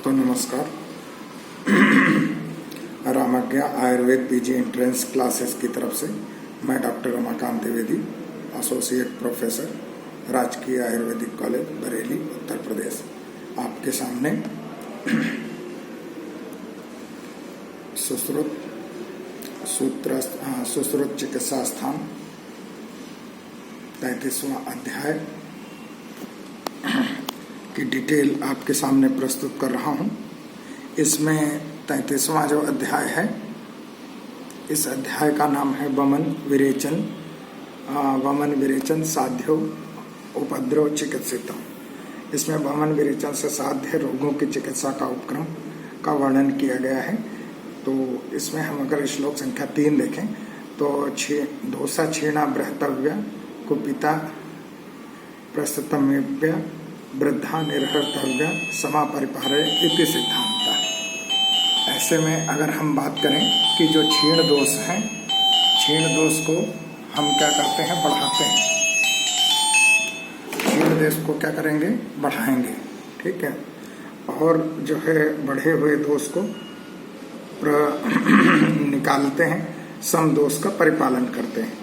दोस्तों नमस्कार। Ramagya Ayurveda PG entrance classes की तरफ से मैं doctor Ramakant Dwivedi, associate professor, राजकीय आयुर्वेदिक कॉलेज बरेली, उत्तर प्रदेश, आपके सामने सुश्रुत चिकित्सा स्थान 33वां अध्याय की डिटेल आपके सामने प्रस्तुत कर रहा हूं। इसमें 33वां जो अध्याय है, इस अध्याय का नाम है वमन विरेचन साध्यो उपद्रव चिकित्सितम। इसमें वमन विरेचन से साध्य रोगों की चिकित्सा का उपक्रम का वर्णन किया गया है। तो इसमें हम अगर श्लोक संख्या 3 देखें तो दोषा क्षीणा बृहतव्य कुपिता प्रस्तुतमेव्य वृद्धा निर्हर्तव्य समा परिपारे इति सिद्धांत। ऐसे में अगर हम बात करें कि जो क्षीण दोष है, क्षीण दोष को हम क्या करते हैं, बढ़ाते हैं। क्षीण दोष को क्या करेंगे, बढ़ाएंगे, ठीक है। और जो है बढ़े हुए दोष को निकालते हैं, सम दोष का परिपालन करते हैं।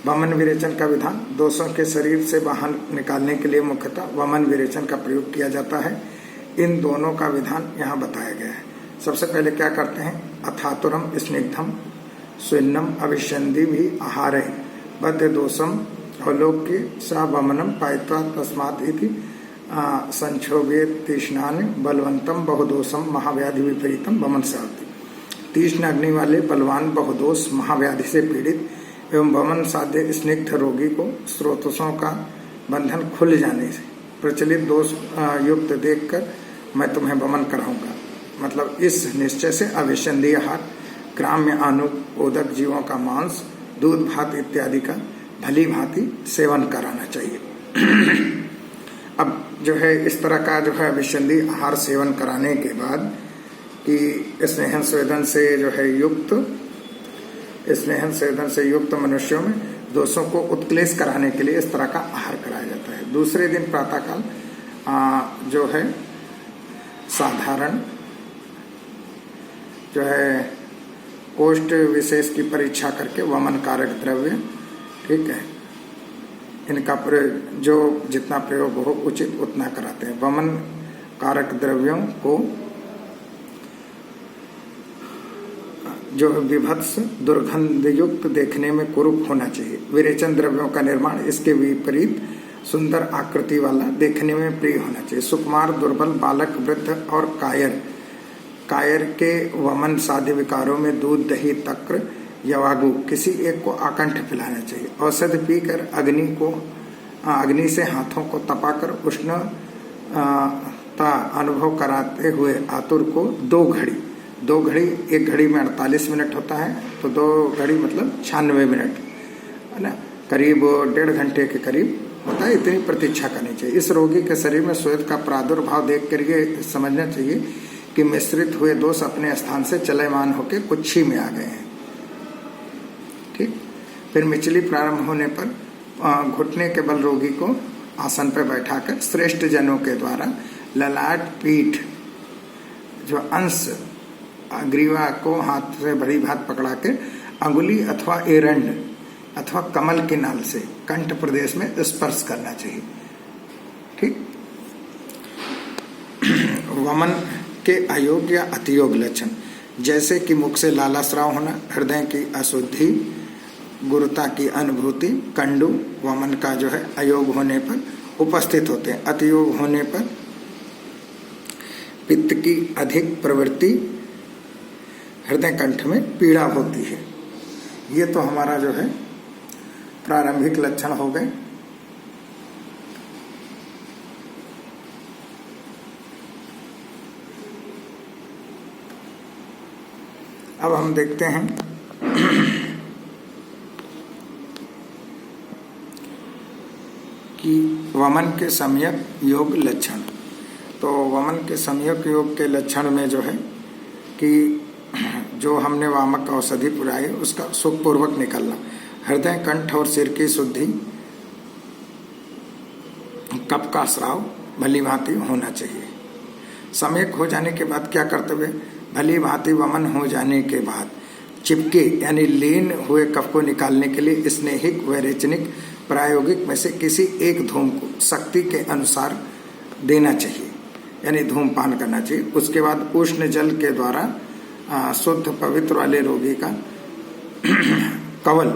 वमन विरेचन का विधान दोषों के शरीर से बाहर निकालने के लिए मुख्यतः वमन विरेचन का प्रयोग किया जाता है। इन दोनों का विधान यहाँ बताया गया है। सबसे पहले क्या करते हैं, अथातुरम स्निग्धम स्विन्नम अविशंधि भी आहारे बद्ध दोषम अवलोक्य स वमनम पायत्वा तस्मात् इति संक्षोभे तीक्ष्णान बलवंतम बहुदोषम महाव्याधि विपरीतम वमन साधि। तीक्ष्ण अग्नि वाले बलवान बहुदोष महाव्याधि से पीड़ित एवं वमन साध्य स्निग्ध रोगी को स्रोतों का बंधन खुल जाने से प्रचलित दोष युक्त देखकर मैं तुम्हें वमन कराऊंगा। मतलब इस निश्चय से अविशंधि आहार, ग्राम्य अनुपोदक जीवों का मांस, दूध भात इत्यादि का भली भांति सेवन कराना चाहिए। अब जो है इस तरह का जो है अविशंधि आहार सेवन कराने के बाद कि स्नेहन स्वेदन से युक्त मनुष्यों में दोषों को उत्क्लेश कराने के लिए इस तरह का आहार कराया जाता है। दूसरे दिन प्रातःकाल जो है साधारण जो है कोष्ठ विशेष की परीक्षा करके वमन कारक द्रव्य, ठीक है, इनका जो जितना प्रयोग हो उचित उतना कराते हैं। वमन कारक द्रव्यों को जो विभत्स दुर्गंध युक्त देखने में कुरूप होना चाहिए। विरेचन द्रव्यों का निर्माण इसके विपरीत सुंदर आकृति वाला, देखने में प्रिय होना चाहिए। सुकुमार, दुर्बल, बालक, वृद्ध और कायर के वमन साध्य विकारों में दूध, दही, तक्र, यवागु किसी एक को आकंठ पिलाना चाहिए। औषधि पीकर अग्नि से हाथों को तपाकर उष्णता अनुभव कराते हुए आतुर को 2 घड़ी, एक घड़ी में 48 मिनट होता है, तो 2 घड़ी मतलब 96 मिनट है ना, करीब 1.5 घंटे के करीब होता है। इतनी प्रतीक्षा करनी चाहिए। इस रोगी के शरीर में श्वेत का प्रादुर्भाव देख कर ये समझना चाहिए कि मिश्रित हुए दोष अपने स्थान से चलयमान होकर कुक्षी में आ गए हैं, ठीक। फिर मिचली प्रारंभ होने पर घुटने के बल रोगी को आसन पर बैठाकर श्रेष्ठ जनों के द्वारा ललाट पीठ जो अंश ग्रीवा को हाथ से बड़ी भात पकड़ा के अंगुली अथवा एरंड अथवा कमल के नाल से कंठ प्रदेश में स्पर्श करना चाहिए, ठीक। वमन के अयोग या अतियोग लक्षण जैसे कि मुख से लाला स्राव होना, हृदय की अशुद्धि, गुरुता की अनुभूति, कंडू वमन का जो है अयोग होने पर उपस्थित होते हैं। अतियोग होने पर पित्त की अधिक प्रवृत्ति, हृदय कंठ में पीड़ा होती है। ये तो हमारा जो है प्रारंभिक लक्षण हो गए। अब हम देखते हैं कि वमन के सम्यक योग लक्षण। तो वमन के सम्यक योग के लक्षण में जो है कि जो हमने वामक औषधि पुराई उसका सुखपूर्वक निकलना, हृदय, कंठ और सिर की शुद्धि, कफ का स्राव भली भांति होना चाहिए। सम्यक हो जाने के बाद क्या कर्तव्य? भली भांति वमन हो जाने के बाद चिपके यानी लीन हुए कफ को निकालने के लिए स्नेहिक व रेचनिक प्रायोगिक में से किसी एक धूम को शक्ति के अनुसार देना चाहिए, यानी धूमपान करना चाहिए। उसके बाद उष्ण जल के द्वारा शुद्ध पवित्र वाले रोगी का कवल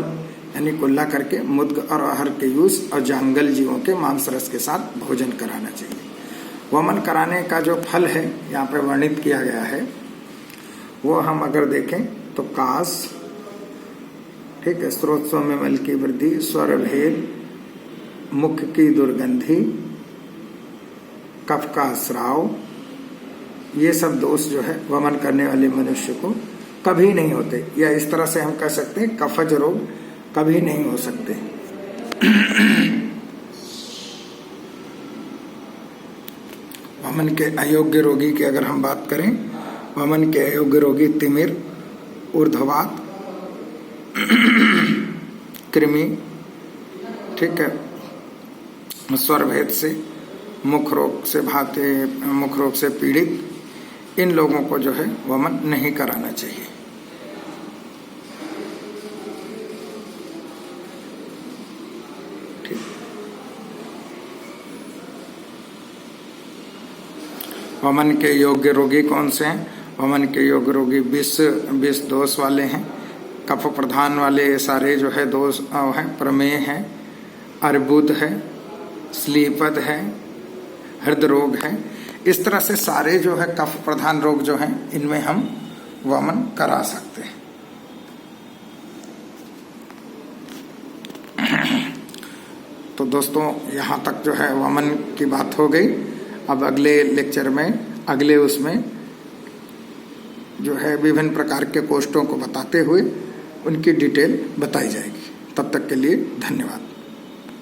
यानी कुल्ला करके मुद्ग और आहर के यूज और जंगल जीवों के मांस रस के साथ भोजन कराना चाहिए। वमन कराने का जो फल है यहाँ पे वर्णित किया गया है वो हम अगर देखें तो कास, ठीक है, स्रोत में मल की वृद्धि, स्वर भेद, मुख की दुर्गंधि, कफ का स्राव, ये सब दोष जो है वमन करने वाले मनुष्य को कभी नहीं होते, या इस तरह से हम कह सकते हैं कफज रोग कभी नहीं हो सकते। वमन के अयोग्य रोगी की अगर हम बात करें, वमन के अयोग्य रोगी तिमिर, ऊर्ध्ववात, कृमि, ठीक है, स्वर भेद से, मुख रोग से पीड़ित, इन लोगों को जो है वमन नहीं कराना चाहिए। ठीक, वमन के योग्य रोगी कौन से हैं? वमन के योग्य रोगी विष दोष वाले हैं, कफ प्रधान वाले सारे जो है दोष हैं, प्रमेह है, अर्बुद है, स्लीपद है, हृदय रोग है, इस तरह से सारे जो है कफ प्रधान रोग जो हैं इनमें हम वमन करा सकते हैं। तो दोस्तों यहाँ तक जो है वमन की बात हो गई। अब अगले लेक्चर में अगले उसमें जो है विभिन्न प्रकार के कोष्ठों को बताते हुए उनकी डिटेल बताई जाएगी। तब तक के लिए धन्यवाद।